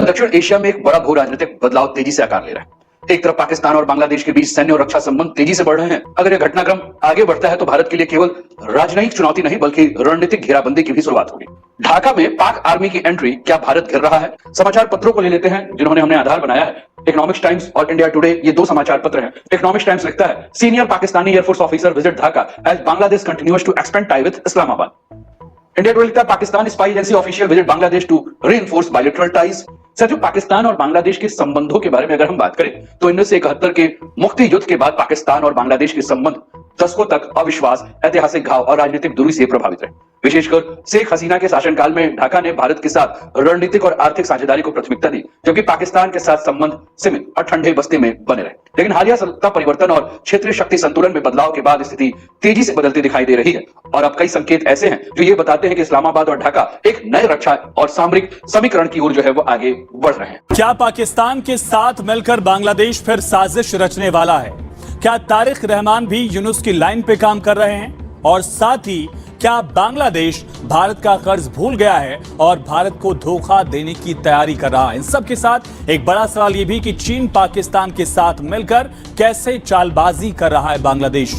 दक्षिण एशिया में एक बड़ा भू राजनीतिक बदलाव तेजी से आकार ले रहा है। एक तरफ पाकिस्तान और बांग्लादेश के बीच सैन्य और रक्षा संबंध तेजी से बढ़ रहे हैं। अगर यह घटनाक्रम आगे बढ़ता है तो भारत के लिए केवल राजनयिक चुनौती नहीं बल्कि रणनीतिक घेराबंदी की भी शुरुआत होगी। ढाका में पाक आर्मी की एंट्री, क्या भारत घेर रहा है? समाचार पत्रों को ले लेते हैं जिन्होंने हमने आधार बनाया है। इकोनॉमिक्स टाइम्स और इंडिया टुडे, ये दो समाचार पत्र हैं। इकोनॉमिक्स टाइम्स लिखता है, senior Pakistani air force officer visit Dhaka as Bangladesh continues to expand tie with Islamabad. India Today लिखता है, Pakistan spy agency official visit Bangladesh to reinforce bilateral ties. साथियों, पाकिस्तान और बांग्लादेश के संबंधों के बारे में अगर हम बात करें तो 1971 के मुक्ति युद्ध के बाद पाकिस्तान और बांग्लादेश के संबंध दशकों तक अविश्वास, ऐतिहासिक घाव और राजनीतिक दूरी से प्रभावित रहे। विशेषकर शेख हसीना के शासनकाल में ढाका ने भारत के साथ रणनीतिक और आर्थिक साझेदारी को प्राथमिकता दी, जबकि पाकिस्तान के साथ संबंध सीमित और ठंडे बस्ते में बने रहे। लेकिन हालिया सत्ता परिवर्तन और क्षेत्रीय शक्ति संतुलन में बदलाव के बाद स्थिति तेजी से बदलती दिखाई दे रही है और अब कई संकेत ऐसे हैं जो ये बताते हैं कि इस्लामाबाद और ढाका एक नए रक्षा और सामरिक समीकरण की ओर जो है वो आगे बढ़ रहे हैं। क्या पाकिस्तान के साथ मिलकर बांग्लादेश फिर साजिश रचने वाला है? क्या तारिक रहमान भी यूनुस की लाइन पे काम कर रहे हैं? और साथ ही क्या बांग्लादेश भारत का कर्ज भूल गया है और भारत को धोखा देने की तैयारी कर रहा है? इन सब के साथ एक बड़ा सवाल यह भी कि चीन पाकिस्तान के साथ मिलकर कैसे चालबाजी कर रहा है बांग्लादेश।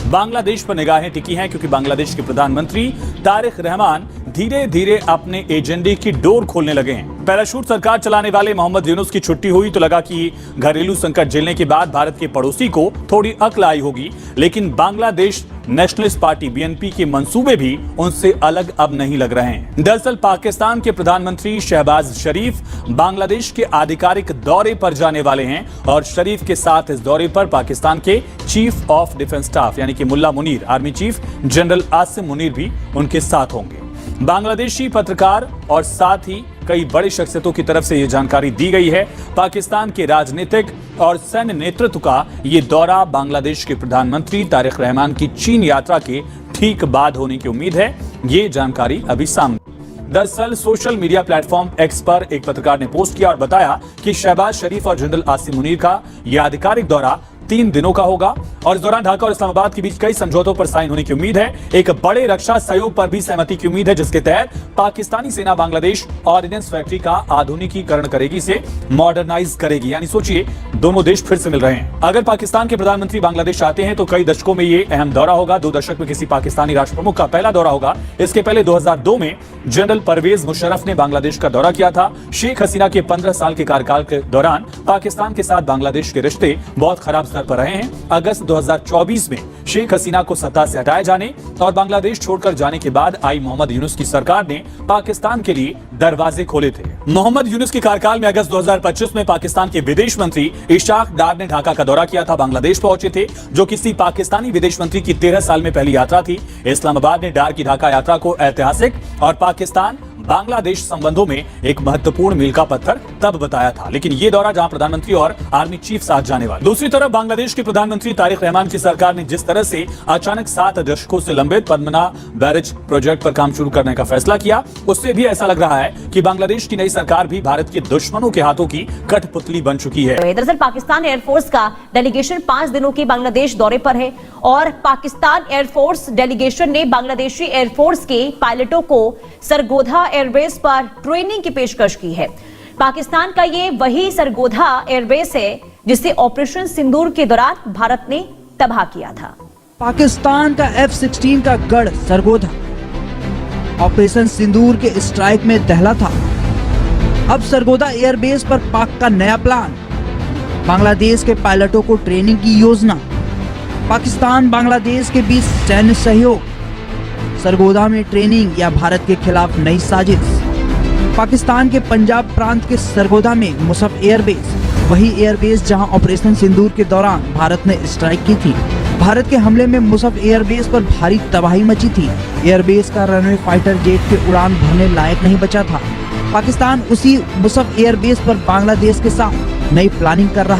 बांग्लादेश पर निगाहें टिकी हैं क्योंकि बांग्लादेश के प्रधानमंत्री तारिक रहमान धीरे धीरे अपने एजेंडे की डोर खोलने लगे हैं। पैराशूट सरकार चलाने वाले मोहम्मद यूनुस की छुट्टी हुई तो लगा कि घरेलू संकट झेलने के बाद भारत के पड़ोसी को थोड़ी अक्ल आई होगी, लेकिन बांग्लादेश नेशनलिस्ट पार्टी बीएनपी के मंसूबे भी उनसे अलग अब नहीं लग रहे हैं। दरअसल पाकिस्तान के प्रधानमंत्री शहबाज शरीफ बांग्लादेश के आधिकारिक दौरे पर जाने वाले हैं और शरीफ के साथ इस दौरे पर पाकिस्तान के चीफ ऑफ डिफेंस स्टाफ यानी कि Mulla Munir, army chief general Asim Munir भी उनके साथ होंगे। बांग्लादेशी पत्रकार और साथ ही कई बड़ी शख्सियतों की तरफ से यह जानकारी दी गई है। पाकिस्तान के राजनीतिक और सैन्य नेतृत्व का ये दौरा बांग्लादेश के प्रधानमंत्री तारिक रहमान की चीन यात्रा के ठीक बाद होने की उम्मीद है। ये जानकारी अभी सामने। दरअसल सोशल मीडिया प्लेटफॉर्म एक्स पर एक पत्रकार ने पोस्ट किया और बताया कि शहबाज शरीफ और जनरल आसिम मुनीर का यह आधिकारिक दौरा 3 दिनों का होगा और इस दौरान ढाका और इस्लामाबाद के बीच कई समझौतों पर साइन होने की उम्मीद है। एक बड़े रक्षा सहयोग पर भी सहमति की उम्मीद है जिसके तहत पाकिस्तानी सेना बांग्लादेश ऑर्डिनेंस फैक्ट्री का आधुनिकीकरण करेगी, इसे मॉडर्नाइज करेगी। यानी सोचिए, दोनों देश फिर से मिल रहे हैं। अगर पाकिस्तान के प्रधानमंत्री बांग्लादेश आते हैं तो कई दशकों में ये अहम दौरा होगा। 2 दशक में किसी पाकिस्तानी राष्ट्र प्रमुख का पहला दौरा होगा। इसके पहले 2002 में जनरल परवेज मुशर्रफ ने बांग्लादेश का दौरा किया था। शेख हसीना के 15 साल के कार्यकाल के दौरान पाकिस्तान के साथ बांग्लादेश के रिश्ते बहुत खराब स्तर पर रहे हैं। अगस्त 2024 में शेख हसीना को सत्ता से हटाए जाने और बांग्लादेश छोड़कर जाने के बाद आई मोहम्मद यूनुस की सरकार ने पाकिस्तान के लिए दरवाजे खोले थे। मोहम्मद यूनुस के कार्यकाल में अगस्त 2025 में पाकिस्तान के विदेश मंत्री इशाक डार ने ढाका का दौरा किया था। बांग्लादेश पहुंचे थे, जो किसी पाकिस्तानी विदेश मंत्री की 13 साल में पहली यात्रा थी। इस्लामाबाद ने डार की ढाका यात्रा को ऐतिहासिक और पाकिस्तान बांग्लादेश संबंधों में एक महत्वपूर्ण मील का पत्थर तब बताया था। लेकिन ये दौरा जहां प्रधानमंत्री और आर्मी चीफ साथ जाने वाले। दूसरी तरफ बांग्लादेश के प्रधानमंत्री तारिक रहमान की सरकार ने जिस तरह से अचानक 7 दशकों से लंबित पद्मना बैरेज प्रोजेक्ट पर काम शुरू करने का फैसला किया, उससे भी ऐसा लग रहा है कि बांग्लादेश की नई सरकार भी भारत के दुश्मनों के हाथों की कठपुतली बन चुकी है। दरअसल पाकिस्तान एयरफोर्स का डेलीगेशन 5 दिनों के बांग्लादेश दौरे पर है और पाकिस्तान एयरफोर्स डेलीगेशन ने बांग्लादेशी एयरफोर्स के पायलटों को सरगोधा एयरबेस पर ट्रेनिंग की पेशकश की है। पाकिस्तान का ये वही सरगोधा एयरबेस है जिसे ऑपरेशन सिंदूर के दौरान भारत ने तबाह किया था। पाकिस्तान का F-16 का गढ़ सरगोधा ऑपरेशन सिंदूर के स्ट्राइक में दहला था। अब सरगोधा एयरबेस पर पाक का नया प्लान, बांग्लादेश के पायलटों को ट्रेनिंग की योजना, पाकिस्तान बांग्लादेश के बीच सैन्य सहयोग, सरगोधा में ट्रेनिंग या भारत के खिलाफ नई साजिश। पाकिस्तान के पंजाब प्रांत के सरगोधा में मुसफ एयरबेस, वही एयरबेस जहां ऑपरेशन सिंदूर के दौरान भारत ने स्ट्राइक की थी। भारत के हमले में मुसफ एयरबेस पर भारी तबाही मची थी। एयरबेस का रनवे फाइटर जेट के उड़ान भरने लायक नहीं बचा था। पाकिस्तान उसी मुसफ एयरबेस पर बांग्लादेश के साथ नई प्लानिंग कर रहा